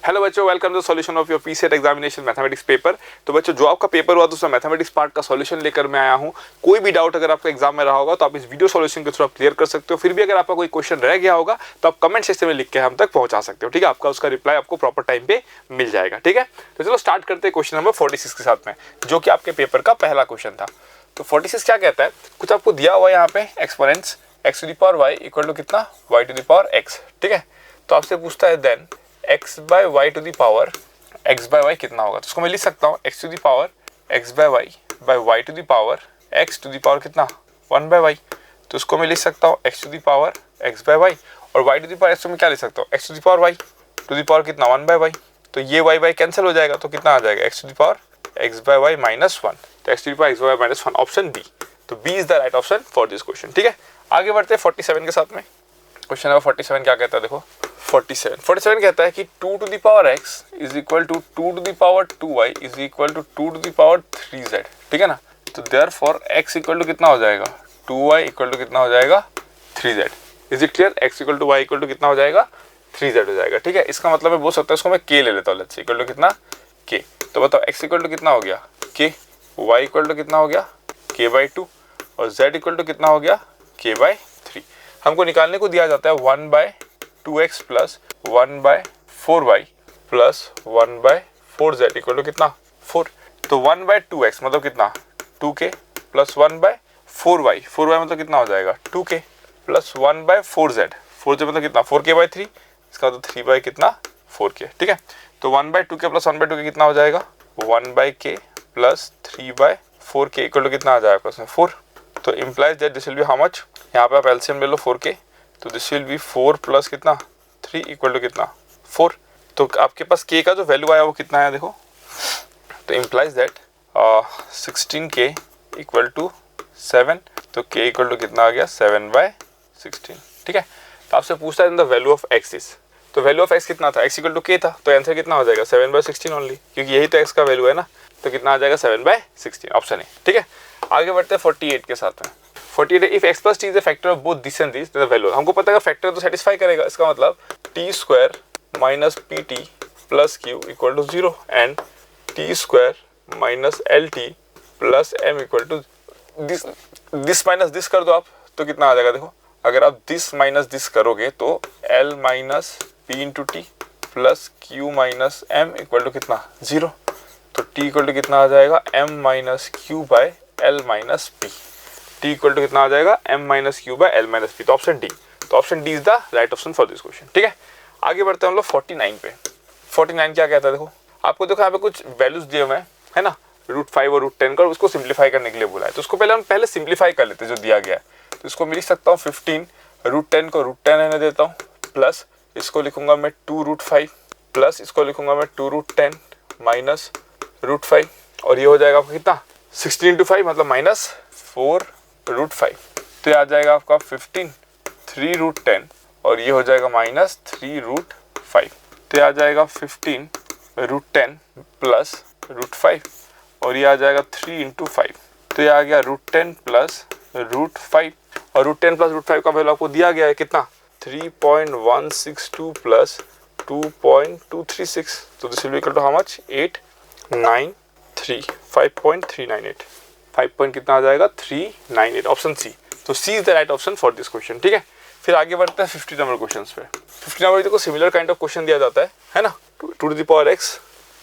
Hello बच्चों, welcome to solution of your PCET examination mathematics paper. तो बच्चों, जो आपका पेपर हुआ तो उसमें मैथमेटिक्स पार्ट का सॉल्यूशन लेकर मैं आया हूं। कोई भी डाउट अगर आपका एग्जाम में रहा होगा तो आप इस वीडियो सॉल्यूशन के थ्रू आप क्लियर कर सकते हो। फिर भी अगर आपका कोई क्वेश्चन रह गया होगा तो आप कमेंट सेक्शन में लिख के हम तक पहुंचा सकते हो। ठीक है, आपका उसका रिप्लाई आपको प्रॉपर टाइम पे मिल जाएगा। ठीक है, तो चलो स्टार्ट करते हैं क्वेश्चन नंबर 46 के साथ में, जो कि आपके पेपर का पहला क्वेश्चन था। तो 46 क्या कहता है, कुछ आपको दिया हुआ है यहाँ पे exponents x to the power y equal to कितना y to the power x। ठीक है, तो आपसे पूछता है then x by Y to the power x by Y कितना होगा। तो उसको मैं लिख सकता हूँ x to the power x by Y to the power x to the power कितना 1 बाय वाई। तो उसको मैं लिख सकता हूँ x to the power x by Y, और y to the power x में क्या लिख सकता हूँ x to the power y to the power कितना 1 बाय वाई। तो ये y बाई कैंसिल हो जाएगा, तो कितना आ जाएगा x to the power x by y minus 1। तो x to the power x by y minus 1, option B. तो B is the right option for this question. ठीक है, आगे बढ़ते हैं 47 के साथ में। क्वेश्चन नंबर 47 क्या कहता है, देखो 47 कहता है कि 2 to the power x is equal to 2 to the power 2y is equal to 2 to the power 3z। ठीक है ना, तो देयरफॉर x इक्वल टू कितना हो जाएगा 2y इक्वल टू कितना हो जाएगा 3z। Is it clear, x equal to y equal to कितना हो जाएगा 3z हो जाएगा। ठीक है, इसका मतलब मैं बोल सकता हूँ, इसको मैं k ले लेता हूँ। लेट्स इक्वल टू कितना k। तो बताओ x इक्वल टू कितना हो गया k, y इक्वल टू कितना हो गया k बाई 2, और z इक्वल टू कितना हो गया k बाई 3। हमको निकालने को दिया जाता है 1 by 2x plus 1 by 4y plus 1 by 4z equal to कितना 4। तो 1 बाय 2x मतलब कितना 2k प्लस 1 बाय 4y मतलब कितना हो जाएगा 2k प्लस 1 बाय 4z मतलब कितना 4k बाई 3, इसका तो 3 बाय कितना 4k। ठीक है, तो 1 bye 2k plus 1 bye 2k कितना हो जाएगा 1 by k plus 3 by 4k equal to कितना आ जाएगा उसमें 4। तो implies that this will be how much, यहाँ पे आप एलसीएम ले लो 4k, तो दिस विल बी 4 प्लस कितना 3 इक्वल टू कितना 4। तो आपके पास k का जो वैल्यू आया वो कितना है देखो, तो implies that 16k equal to 7। तो k इक्वल टू कितना आ गया 7 बाय 16। ठीक है, तो आपसे पूछता है the value of x is, तो वैल्यू ऑफ x कितना था x इक्वल टू k था, तो आंसर कितना हो जाएगा 7 बाय 16 ओनली, क्योंकि यही तो x का वैल्यू है ना। तो कितना आ जाएगा 7 बाय 16, ऑप्शन ए। ठीक है, आगे बढ़ते हैं 48 के साथ में। 48 if x plus t is a factor of both this and this, the value हमको पता है फैक्टर तो सेटिस्फाई करेगा। इसका मतलब t square minus pt plus q equal to 0 and t square minus lt plus m equal to this minus this कर दो आप, तो कितना आ जाएगा देखो, अगर आप दिस माइनस दिस करोगे तो l minus p into T plus q minus m equal to कितना 0। तो t इक्वल टू कितना आ जाएगा m minus Q by l minus P. t equal to कितना आ जाएगा m minus Q by l minus P. तो option D, तो option D is the right option for this question. ठीक है, आगे बढ़ते हैं हम लोग 49 पे। 49 क्या कहता है देखो, आपको देखो यहाँ पे कुछ वैल्यूज दिए हुए हैं है ना, √5 और √10 का, और उसको सिंप्लीफाई करने के लिए बोला है। तो उसको हम पहले सिंप्लीफाई कर लेते हैं जो दिया गया है। तो इसको मैं लिख सकता हूँ 15 √10 को √10 रहने देता हूँ, प्लस इसको लिखूंगा मैं 2√5 प्लस इसको लिखूंगा मैं 2√10 माइनस √5, और ये हो जाएगा आपका कितना 16 इंटू 5 मतलब माइनस 4√5। तो ये आ जाएगा आपका 15 3√10, और ये हो जाएगा माइनस 3√5। तो ये आ जाएगा 15 √10 प्लस √5, और ये आ जाएगा 3 इंटू 5। तो ये आ गया √10 प्लस √5, और √10 प्लस √5 का वैल्यू आपको दिया गया है कितना 3.162 प्लस 2.236। तो this will be equal to how much 893 5.398 5 point कितना आ जाएगा 398, ऑप्शन सी। तो C is the right option for this question. ठीक है, फिर आगे बढ़ते हैं 50 नंबर क्वेश्चन पे। 50 नंबर देखो सिमिलर काइंड ऑफ क्वेश्चन दिया जाता है ना, 2 टू द पावर x,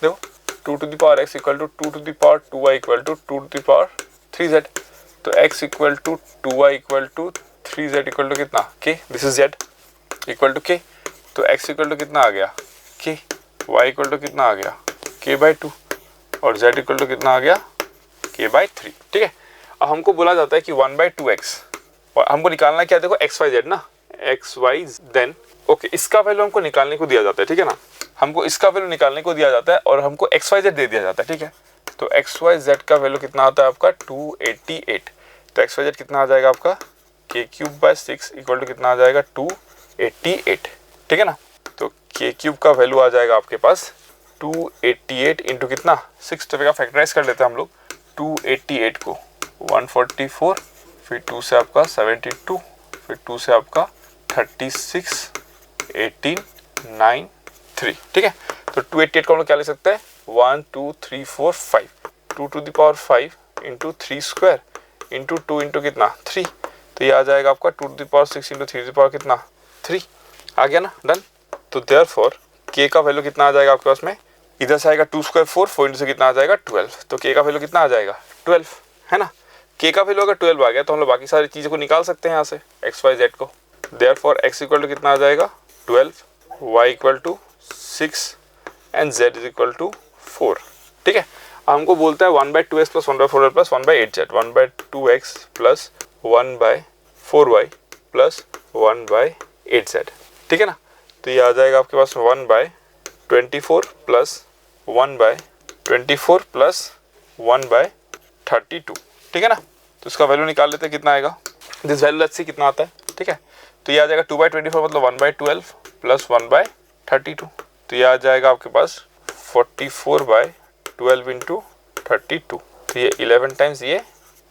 देखो 2 to the power x equal to 2 to the power 2y equal to 2 to the power 3z। तो x equal to 2y equal to 3z equal to कितना k, this is z equal to k। तो x equal to कितना आ गया k, y equal to कितना आ गया k by 2, और z इक्वल टू कितना आ गया k बाई 3। ठीक है, अब हमको बोला जाता है कि 1 बाई 2x, और हमको निकालना क्या देखो x y z ना, x y देन ओके, इसका वैल्यू हमको निकालने को दिया जाता है। ठीक है ना, हमको इसका वैल्यू निकालने को दिया जाता है और हमको x y z दे दिया जाता है। ठीक है, तो x y z का वैल्यू कितना आता है आपका 288। तो x y z कितना आ जाएगा आपका k cube by 6 equal to कितना आ जाएगा 288। ठीक है ना, तो k क्यूब का वैल्यू आ जाएगा आपके पास 288 इंटू कितना 6, तो फैक्टराइज कर लेते हैं हम लोग 288 को 144, फिर 2 से आपका 72, फिर 2 से आपका 36 18 9 3। ठीक है, तो 288 को हम लोग क्या ले सकते हैं 1 2 3 4 5 2 to the power 5 into 3 square into 2 into कितना 3, तो ये आ जाएगा आपका 2 to the power 6 into 3 to the power कितना 3 आ गया ना, डन। तो देयरफॉर k का वैल्यू कितना आ जाएगा आपके पास में, इधर से आएगा 2 स्क्वायर 4 4 इंटू से कितना आ जाएगा 12, तो k का वैल्यू कितना आ जाएगा 12 है ना। k का वैल्यू अगर 12 आ गया तो हम लोग बाकी सारी चीज़ों को निकाल सकते हैं यहाँ से x y z को। देयरफॉर x इक्वल टू कितना आ जाएगा 12, y equal to 6 and z is equal to 4। ठीक है, हमको बोलता है 1/2x plus 1/4y plus 1/8z, 1/2x plus 1/4y plus 1/8z। ठीक है ना, तो ये आ जाएगा आपके पास 1/24 प्लस 1/24 प्लस 1/32। ठीक है ना, तो इसका वैल्यू निकाल लेते हैं कितना आएगा, दिस वैल्यू लेट्स सी कितना आता है। ठीक है, तो ये आ जाएगा 2/24 मतलब 1/12 प्लस 1/32, तो ये आ जाएगा आपके पास 44/12 इंटू 32, तो ये 11 टाइम्स, ये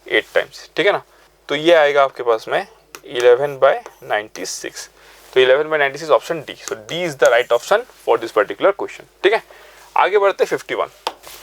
8 टाइम्स। ठीक है ना, तो ये आएगा आपके पास में 11/96, तो 11/96 option D. So D is the right option for this particular question. ठीक है, आगे बढ़ते 51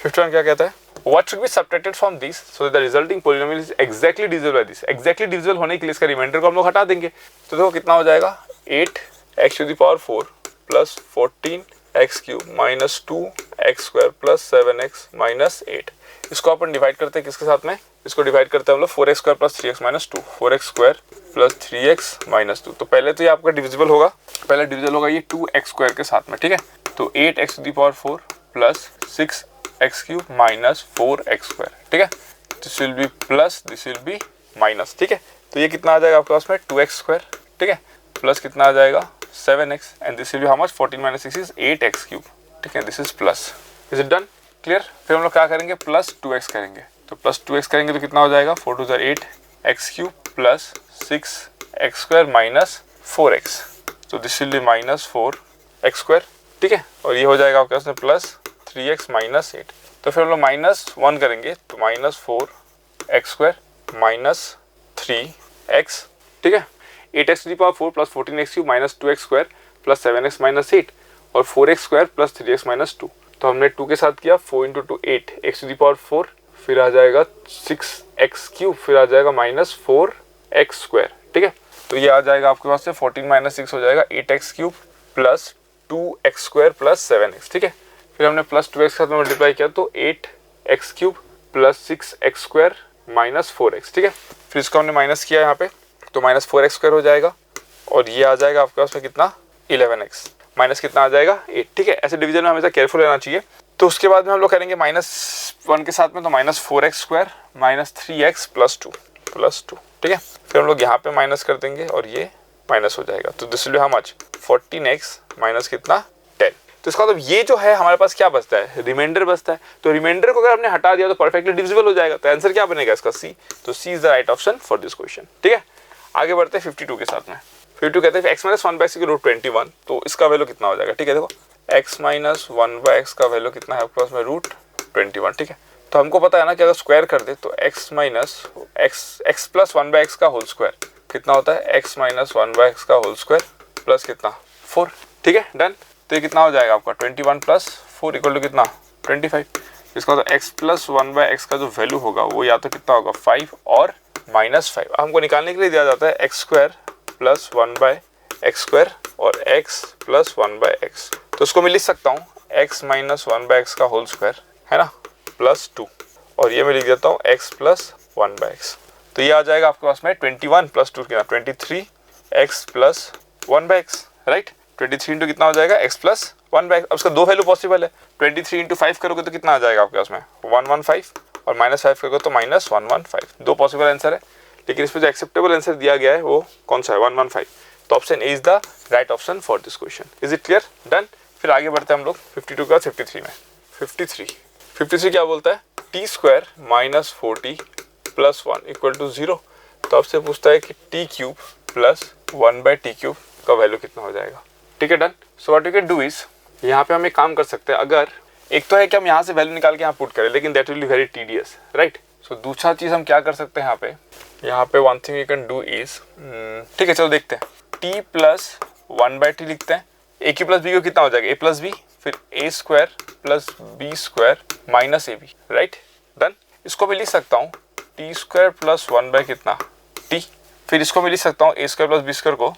क्या कहता है, what should be subtracted from these so that the resulting polynomial is exactly divisible by this। exactly divisible होने के लिए इसका रिमाइंडर को हम लोग हटा देंगे, तो देखो कितना हो जाएगा 8x to the power 4 plus 14x cube minus 2x square plus 7x minus 8। इसको अपन डिवाइड करते हैं किसके साथ में, इसको डिवाइड करते हैं हम लोग 4x square plus 3x minus 2, 4x square plus 3x minus 2। तो पहले तो ये आपका डिविजिबल होगा, पहले डिविजिबल होगा ये 2x स्क्वायर के साथ में। ठीक है, तो 8x to the power 4 plus 6x cube minus 4x square. ठीक है, this will B plus, this will B minus. ठीक है, तो ये कितना आ जाएगा आपके पास में 2x स्क्वायर। ठीक है, प्लस कितना आ जाएगा 7x and this will be how much 14 minus 6 is 8x cube. ठीक है, this is plus, is it done, clear. फिर हम लोग क्या करेंगे प्लस 2x करेंगे, तो प्लस 2x करेंगे तो कितना हो जाएगा 4 2 8 x cube plus 6x square minus 4x, तो this will B minus 4x square. ठीक है, और ये हो जाएगा आपके पास में प्लस 3x माइनस 8, तो फिर हम लोग माइनस 1 करेंगे तो minus 4x square minus 3x। ठीक है, 8x to the power 4 plus 14x cube minus 2x square plus 7x minus 8 और 4x square plus 3x minus 2। तो हमने 2 के साथ किया 4 into 2 8 x to the power 4, फिर आ जाएगा 6x क्यूब, फिर आ जाएगा माइनस 4x स्क्वायर। ठीक है, तो ये आ जाएगा आपके पास से 14 माइनस 6 हो जाएगा 8x cube plus 2x square plus 7x। ठीक है, फिर हमने प्लस 2x के साथ मल्टीप्लाई किया तो 8x cube plus 6x square minus 4x। ठीक है, फिर इसको हमने माइनस किया यहाँ पे तो माइनस 4x स्क्वायर हो जाएगा और ये आ जाएगा आपके पास में कितना 11x, माइनस कितना आ जाएगा 8। ठीक है, ऐसे डिवीजन में हमेशा केयरफुल रहना चाहिए। तो उसके बाद में हम लोग करेंगे -1 के साथ में तो minus 4x square minus 3x plus 2। ठीक है, फिर हम लोग यहाँ पे माइनस कर देंगे और ये माइनस हो जाएगा, तो this will be how much 14x minus कितना 10। तो इसका मतलब ये जो है हमारे पास क्या बचता है, रिमाइंडर बचता है। तो रिमाइंडर को अगर हमने हटा दिया तो परफेक्टली डिविजिबल हो जाएगा, तो आंसर क्या बनेगा इसका सी। तो C is the right option for this question. ठीक है, आगे बढ़ते हैं 52 के साथ में। 52 कहते हैं x माइनस 1/x की रूट 21, तो इसका वैल्यू कितना हो जाएगा। ठीक है, देखो x माइनस 1/x का वैल्यू कितना है आपके पास में रूट 21। ठीक है, तो हमको पता है ना कि अगर स्क्वायर कर दे तो x minus x plus 1/x का होल स्क्वायर कितना होता है, x माइनस 1/x का होल स्क्वायर प्लस कितना 4। ठीक है, डन। तो ये कितना हो जाएगा आपका 21 प्लस 4 इक्वल टू कितना 25। इसका तो x प्लस 1/x का जो वैल्यू होगा वो या तो कितना होगा 5 और -5। हमको निकालने के लिए दिया जाता है x square plus 1/x square और x प्लस 1/x। तो इसको मैं लिख सकता हूँ x माइनस 1/x का होल स्क्वायर है ना प्लस 2 और ये मैं लिख देता हूँ x प्लस 1/x। तो ये आ जाएगा आपके पास में 21 प्लस 2 कितना 23x plus 1/x, right. 23 into कितना हो जाएगा x प्लस 1/x। अब इसका दो वैल्यू पॉसिबल है, 23 इंटू 5 करोगे तो कितना आ जाएगा आपके पास में 115 और -5 करोगे तो -115। दो पॉसिबल आंसर है, लेकिन इसमें जो एक्सेप्टेबल आंसर दिया गया है वो कौन सा है 115। तो option A is the right option for this question. Is it clear, done. फिर आगे बढ़ते हैं हम लोग 52 का 53 में। 53 क्या बोलता है, T square minus 40 plus 1 equal to 0। तो आपसे पूछता है कि टी क्यूब प्लस 1/t³ का वैल्यू कितना हो जाएगा। ठीक है, done. So what you can do is, यहाँ पे हम एक काम कर सकते हैं। अगर एक तो है कि हम यहाँ से वैल्यू निकाल के यहाँ पुट करें, लेकिन that will be very tedious, right. So दूसरा चीज़ हम क्या कर सकते हैं यहाँ पे one thing you can do is, ठीक है चलो देखते हैं, t प्लस 1/t लिखते हैं। a cube plus B cube कितना हो जाएगा, a प्लस बी फिर a square plus b square minus ab, right, done. इसको मैं लिख सकता हूँ t स्क्वायर प्लस 1 बाय कितना t, फिर इसको मैं लिख सकता हूँ a square plus b square को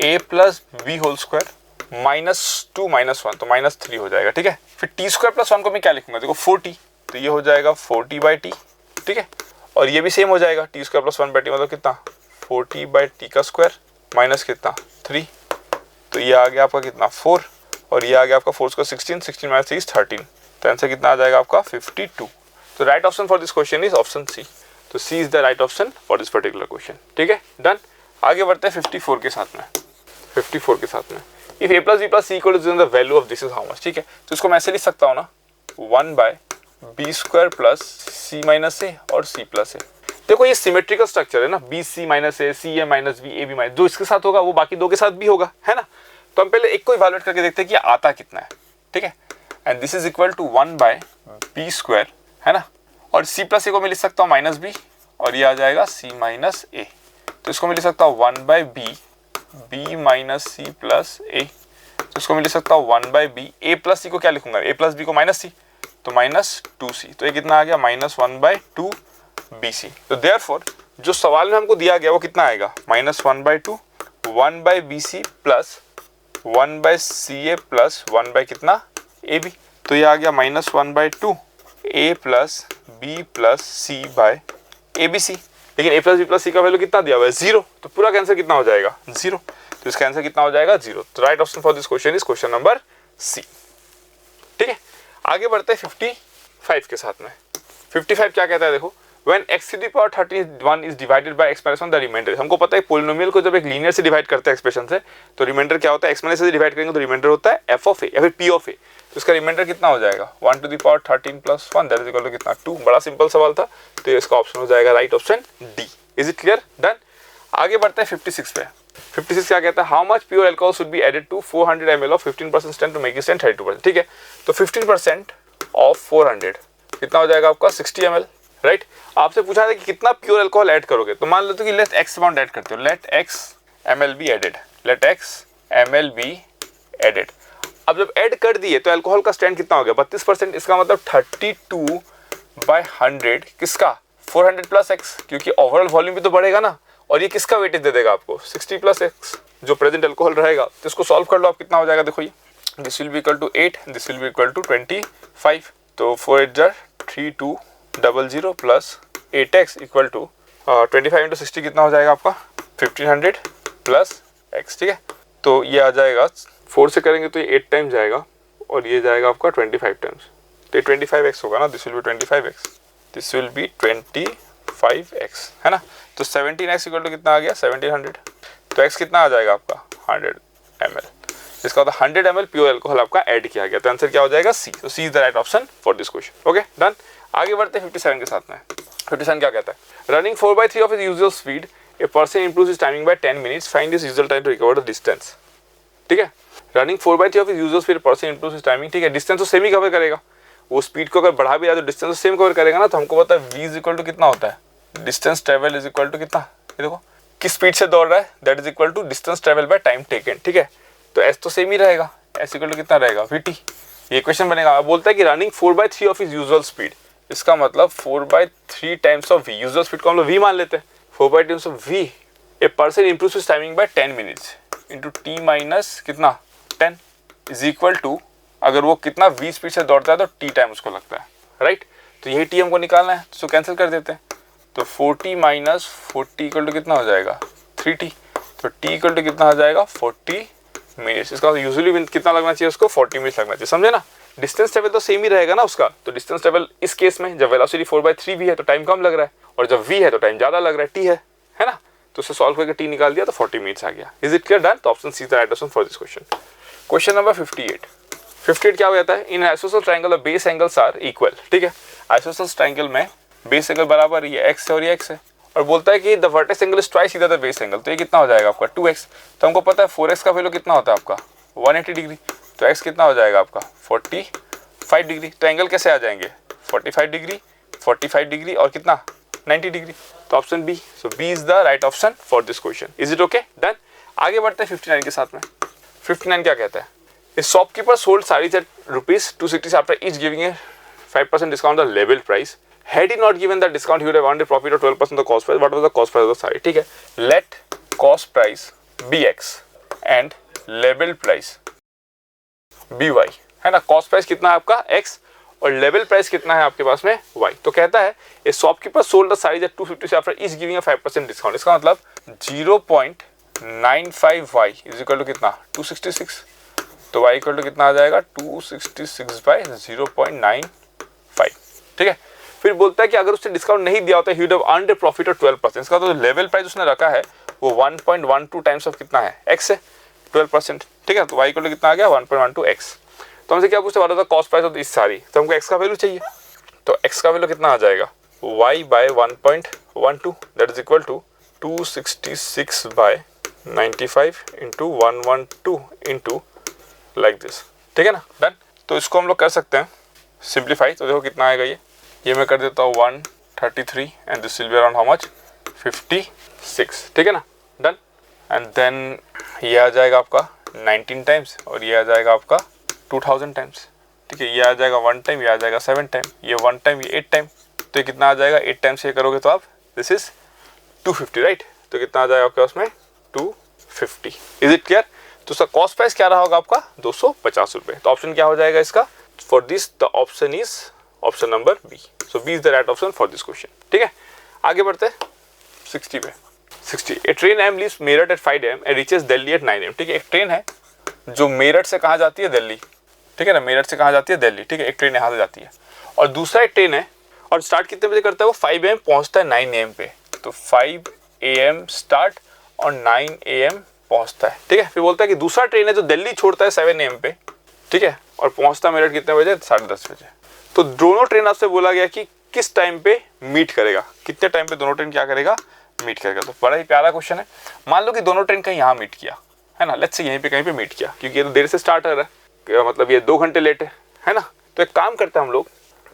a plus b whole square minus 2 minus 1 तो माइनस 3 हो जाएगा, ठीक है। फिर t स्क्वायर प्लस 1 को मैं क्या लिखूंगा, देखो 4t, तो ये हो जाएगा 4t बाई टी, ठीक है। और ये भी सेम हो जाएगा, T square plus 1 by T मतलब कितना 4t बाई टी का स्क्वायर माइनस कितना 3, तो ये आ गया आपका कितना 4, और ये आ गया आपका 4 स्क्वायर 16, 16 माइनस 3 इज 13, तो आंसर कितना आ जाएगा आपका 52। तो right option for this question is option C, तो C is the right option for this particular question, ठीक है, डन। आगे बढ़ते हैं 54 के साथ में। 54 के साथ में if a plus b plus c equal to the value of this is how much, ठीक है। तो इसको मैं ऐसे लिख सकता हूँ ना 1 by B square plus C minus ए और सी प्लस ए। देखो ये सिमेट्रिकल स्ट्रक्चर है ना, B C minus A, C A minus B, A B minus, जो इसके साथ होगा वो बाकी दो के साथ भी होगा, है ना। तो हम पहले एक को इवैल्यूएट करके देखते हैं कि आता कितना है, ठीक है। And this is equal to 1 by B square, है ना, और सी प्लस ए को मैं लिख सकता हूँ माइनस बी, और ये आ जाएगा सी माइनस ए, तो इसको मैं लिख सकता हूँ 1 by B, B minus C plus A, तो इसको मैं लिख सकता हूँ 1 by B, A plus C को क्या लिखूंगा, ए प्लस बी को माइनस सी, तो माइनस 2c, तो ये कितना आ गया माइनस 1 बाय 2 bc। तो देयरफॉर जो सवाल में हमको दिया गया वो कितना आएगा minus 1 by 2, 1 by bc plus 1 by ca plus 1 by कितना ab, तो ये आ गया minus 1 by 2 a plus b plus c by abc। लेकिन a plus b plus c का वैल्यू कितना दिया हुआ है 0, तो पूरा कैंसर कितना हो जाएगा 0, तो इसका आंसर कितना हो जाएगा 0। तो right option for this question is question number C, ठीक है। आगे बढ़ते हैं 55 के साथ में। 55 क्या कहता है, देखो when x to the power 31 is divided by expression the remainder, हमको पता है पोलिनोमियल को जब एक लीनियर से डिवाइड करते हैं एक्सप्रेशन से तो रिमाइंडर क्या होता है, एक्सपोनेंशियल से डिवाइड करेंगे तो रिमाइंडर होता है f ऑफ a या फिर p ऑफ a, तो इसका रिमाइंडर कितना हो जाएगा 1 to the power 13 plus 1 that is equal to कितना 2। बड़ा सिंपल सवाल था, तो इसका ऑप्शन हो जाएगा right option D. Is it clear, done. आगे बढ़ते हैं 56 पे। 56 क्या कहता है, how much pure alcohol should be added to 400 ml of 15% strength to make it strength 32%, ठीक है। तो 15% ऑफ 400 कितना हो जाएगा आपका 60 ml, राइट। आपसे पूछा था कि कितना प्योर अल्कोहल ऐड करोगे, तो मान लेते हो कि लेट एक्स अमाउंट ऐड करते हो, let X ml be added, let X ml be added. अब जब ऐड कर दिए तो अल्कोहल का स्ट्रेंथ कितना हो गया 32%, इसका मतलब 32/100 किसका 400 प्लस एक्स, क्योंकि ओवरऑल वॉल्यूम भी तो बढ़ेगा ना, और ये किसका वेटेज दे देगा आपको 60 प्लस एक्स जो प्रेजेंट अल्कोहल रहेगा। तो इसको सॉल्व कर लो आप, कितना हो जाएगा, देखो ये this will be equal to 8, this will be equal to 25, तो 4 8 जार 3200 plus 8x equal to 25 into 60 कितना हो जाएगा आपका 1500 प्लस x, ठीक है। तो ये आ जाएगा 4 से करेंगे तो ये 8 टाइम्स जाएगा और ये जाएगा आपका 25 टाइम्स, तो ये 25x होगा ना, this will B 25x, this will B 25x, है ना। तो 17x इक्वल टू कितना आ गया 1700, तो x कितना आ जाएगा आपका 100 ml, इसका मतलब 100 ml प्योर अल्कोहल आपका ऐड किया गया, तो आंसर क्या हो जाएगा सी। तो C is the right option for this question, okay done. आगे बढ़ते हैं 57 के साथ में। 57 क्या कहता है, running 4/3 of his usual speed a person improves his timing by 10 minutes, find his usual time to recover the distance, ठीक है। Running 4/3 of his usual speed person improves his timing, ठीक है। डिस्टेंस तो सेम ही cover करेगा, वो speed को अगर बढ़ा भी रहा तो डिस्टेंस तो सेम कवर करेगा ना। तो हमको पता है v इज इक्वल टू कितना होता है, distance travel is equal to कितना, ये देखो किस स्पीड से दौड़ रहा है, that is equal to distance travel by time taken, ठीक है। तो s तो सेम ही रहेगा, s इक्वल टू कितना रहेगा vt। ये क्वेश्चन बनेगा, अब बोलता है कि running 4/3 of his usual speed, इसका मतलब 4/3 times of v, usual speed को हम लोग v मान लेते हैं, 4/3 of v a person improves his timing by 10 minutes into t minus कितना 10 इज इक्वल टू, अगर वो कितना v स्पीड से दौड़ता है तो t टाइम उसको लगता है, राइट। तो यही t हमको निकालना है, तो कैंसिल कर देते हैं, तो 40 माइनस 40 इक्वल टू कितना हो जाएगा 3t, तो t इक्वल टू कितना हो जाएगा 40 मिनट्स, इसका यूजुअली कितना लगना चाहिए उसको 40 मिनट्स लगना चाहिए, समझे ना। डिस्टेंस ट्रेवल तो सेम ही रहेगा ना उसका, तो डिस्टेंस ट्रेवल इस केस में जब वेलोसिटी 4/3 भी है तो टाइम कम लग रहा है, और जब v है तो टाइम ज्यादा लग रहा है, t है ना। तो उसे सॉल्व करके t निकाल दिया तो 40 मिनट्स आ गया। Is it clear, done. तो option C is the right answer for this question. Question number 58 क्या हो जाता है, in isosceles triangle the base angles are equal, ठीक है। आइसोसेलेस ट्रायंगल में बेस एंगल बराबर, ये x है और ये x है, और बोलता है कि the vertex angle is twice the base angle, तो ये कितना हो जाएगा आपका 2x। तो हमको पता है 4x का वैल्यू कितना होता है आपका 180 डिग्री, तो x कितना हो जाएगा आपका 45 डिग्री। तो एंगल कैसे आ जाएंगे 45 डिग्री और कितना 90 डिग्री, तो option B. So B is the right option for this question. Is it okay, done. आगे बढ़ते हैं 59 के साथ में। 59 क्या कहता है, A shopkeeper sold sarees at ₹260 after each giving a 5% discount on the label price. Had he not given that discount, he would have earned a profit of 12% of the cost price. What was the cost price of the saree? ठीक है, let cost price be X and label price be Y, है ना. cost price कितना है आपका X और level price कितना है आपके पास में Y. तो कहता है a shopkeeper sold the saris at 250 after each giving a 5% discount. इसका मतलब 0.95 Y इज इक्वल टू कितना 266. तो Y इक्वल टू कितना आ जाएगा 266 बाय 0.95. ठीक है. फिर बोलता है कि अगर उसने डिस्काउंट नहीं दिया होता he would have earned a profit of 12%. इसका तो लेवल प्राइस उसने रखा है वो 1.12 टाइम्स ऑफ कितना है X है 12%. ठीक है. तो Y इक्वल टू कितना आ गया 1.12 X. तो हमसे क्या पूछते हैं कॉस्ट प्राइस ऑफ इस सारी. तो हमको X का वैल्यू चाहिए. तो X का वैल्यू कितना आ जाएगा Y by 1.12 that is equal to 266 by 95 into 112 into like this. ठीक है ना. डन. तो इसको हम लोग कर सकते हैं सिंप्लीफाई. तो देखो कितना आएगा ये मैं कर देता हूँ 133 and this will be around how much 56. ठीक है ना. डन. एंड देन ये आ जाएगा आपका 19 टाइम्स और ये आ जाएगा आपका 2000 टाइम्स. ठीक है. ये आ जाएगा 1 टाइम, ये आ जाएगा 7 टाइम, ये 1 टाइम, ये 8 टाइम. तो ये कितना आ जाएगा 8 टाइम से ये करोगे तो आप दिस इज 250 राइट. तो कितना आ जाएगा आपके पास में 250. Is it clear. तो उसका कॉस्ट प्राइस क्या रहा होगा आपका 250 रुपये. तो ऑप्शन क्या हो जाएगा इसका for this. The option is option number B. So B is the right option for this question. ठीक है. आगे बढ़ते हैं 60 पे. 60 a train M leaves Meerut at 5 AM and reaches Delhi at 9 AM. ठीक है. एक ट्रेन है जो मेरठ से कहाँ जाती है दिल्ली. ठीक है ना. मेरठ से कहाँ जाती है दिल्ली. ठीक है. एक ट्रेन यहाँ से जाती है और दूसरा एक ट्रेन है और स्टार्ट कितने बजे करता है वो 5 AM पहुँचता है 9 AM पे. तो 5 AM स्टार्ट और 9 AM पहुँचता है. ठीक है. फिर बोलता है कि दूसरा ट्रेन है जो दिल्ली छोड़ता है 7 AM पे. ठीक है. और पहुँचता है मेरठ कितने बजे 10:30 बजे. तो दोनों ट्रेन आपसे बोला गया कि किस टाइम पे मीट करेगा, कितने टाइम पे दोनों ट्रेन क्या करेगा मीट करेगा. तो बड़ा ही प्यारा क्वेश्चन है. मान लो कि दोनों ट्रेन कहीं यहाँ मीट किया है ना. लेट्स से यहीं पे कहीं पे मीट किया क्योंकि ये तो देर से स्टार्ट हो रहा है मतलब ये 2 घंटे लेट है ना. तो एक काम करते हैं हम लोग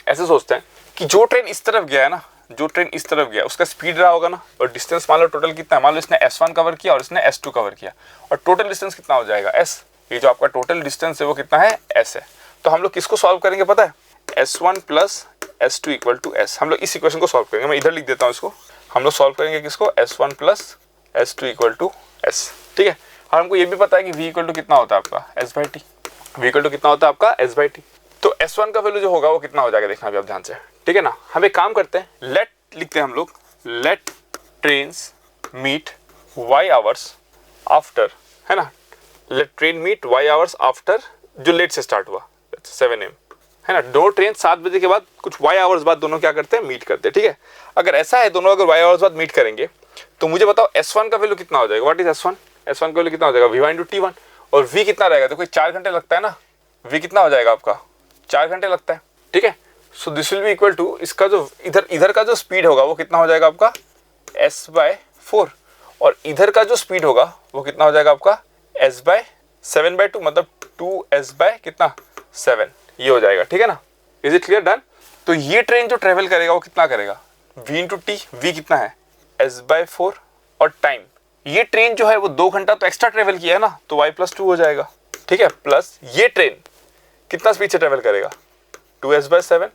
ऐसे सोचते हैं कि जो ट्रेन इस तरफ गया है ना, जो ट्रेन इस तरफ गया उसका स्पीड रहा होगा ना और डिस्टेंस मान लो टोटल कितना है. मान लो इसने S1 कवर किया और इसने S2 कवर किया और टोटल डिस्टेंस कितना हो जाएगा S. ये जो आपका टोटल डिस्टेंस है वो कितना है S है. तो हम लोग किसको सॉल्व करेंगे पता है S1 plus S2 equal to S. हम लोग इस इक्वेशन को सॉल्व करेंगे. मैं इधर लिख देता हूँ इसको. हम लोग सॉल्व करेंगे किसको S1 plus S2 equal to S. ठीक है. और हमको ये भी पता है कि V इक्वल टू कितना होता है आपका S/T. V इक्वल टू कितना होता है आपका S/T. तो S1 का वैल्यू जो होगा वो कितना हो जाएगा देखना अभी आप ध्यान से. ठीक है ना. हम एक काम करते हैं लेट लिखते हैं हम लोग late trains meet Y hours after है ना. Late train meet Y hours after जो लेट से स्टार्ट हुआ 7 AM है ना. दो ट्रेन 7 बजे के बाद कुछ Y आवर्स बाद दोनों क्या करते हैं मीट करते हैं. ठीक है. अगर ऐसा है दोनों अगर Y आवर्स बाद मीट करेंगे तो मुझे बताओ S1 का वैल्यू कितना हो जाएगा. What is S1. S1 का वैल्यू कितना हो जाएगा V1 × T1 और V कितना रहेगा. तो कोई 4 घंटे लगता है ना. V कितना हो जाएगा आपका 4 घंटे लगता है. ठीक है. So this will be equal to इसका जो इधर का जो स्पीड होगा वो कितना हो जाएगा आपका S/4 और इधर का जो स्पीड होगा वो कितना हो जाएगा आपका S/7/2 मतलब 2S कितना 7 ये हो जाएगा. ठीक है ना. Is it clear. डन. तो ये ट्रेन जो ट्रेवल करेगा वो कितना करेगा V × T. V कितना है S/4 और टाइम ये ट्रेन जो है वो 2 घंटा तो एक्स्ट्रा ट्रेवल किया है ना तो Y+2 हो जाएगा. ठीक है. प्लस ये ट्रेन कितना स्पीड से ट्रेवल करेगा 2S/7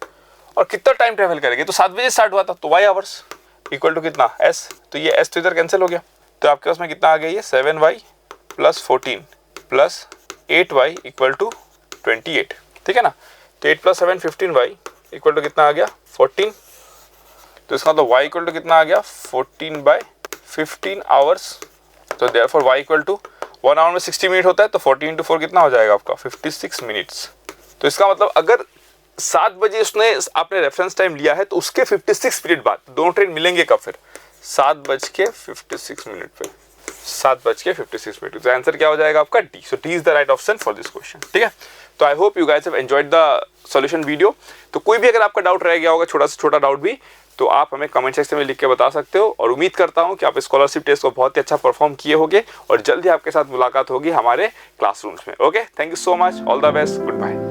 और कितना टाइम ट्रेवल करेगी तो 7 बजे स्टार्ट हुआ था तो Y आवर्स इक्वल टू कितना S. तो ये S तो इधर कैंसिल हो गया. तो आपके पास में कितना आ गया ये 7Y + 14 + 8Y इक्वल टू 28. ठीक है ना. तो 8 + 7 15Y इक्वल टू कितना आ गया 14. तो इसका मतलब Y इक्वल टू कितना आ गया 14/15 आवर्स. तो therefore Y equal to 1 hour में 60 मिनट होता है तो 40 × 4 कितना हो जाएगा आपका 56 मिनट्स. तो इसका मतलब अगर 7 बजे उसने आपने रेफरेंस टाइम लिया है तो उसके 56 मिनट बाद दोनों ट्रेन मिलेंगे कब फिर 7:56 पे 7:56 मिनट. तो आंसर क्या हो जाएगा आपका D. So D is the right option for this question. ठीक है. तो I hope you guys have enjoyed the solution video. तो कोई भी अगर आपका डाउट रह गया होगा छोटा से छोटा डाउट भी तो आप हमें कमेंट सेक्शन में लिख के बता सकते हो और उम्मीद करता हूं कि आप स्कॉलरशिप टेस्ट को बहुत ही अच्छा परफॉर्म किए होंगे और जल्दी आपके साथ मुलाकात होगी हमारे क्लासरूम्स में. Okay. Thank you so much. All the best. Good bye.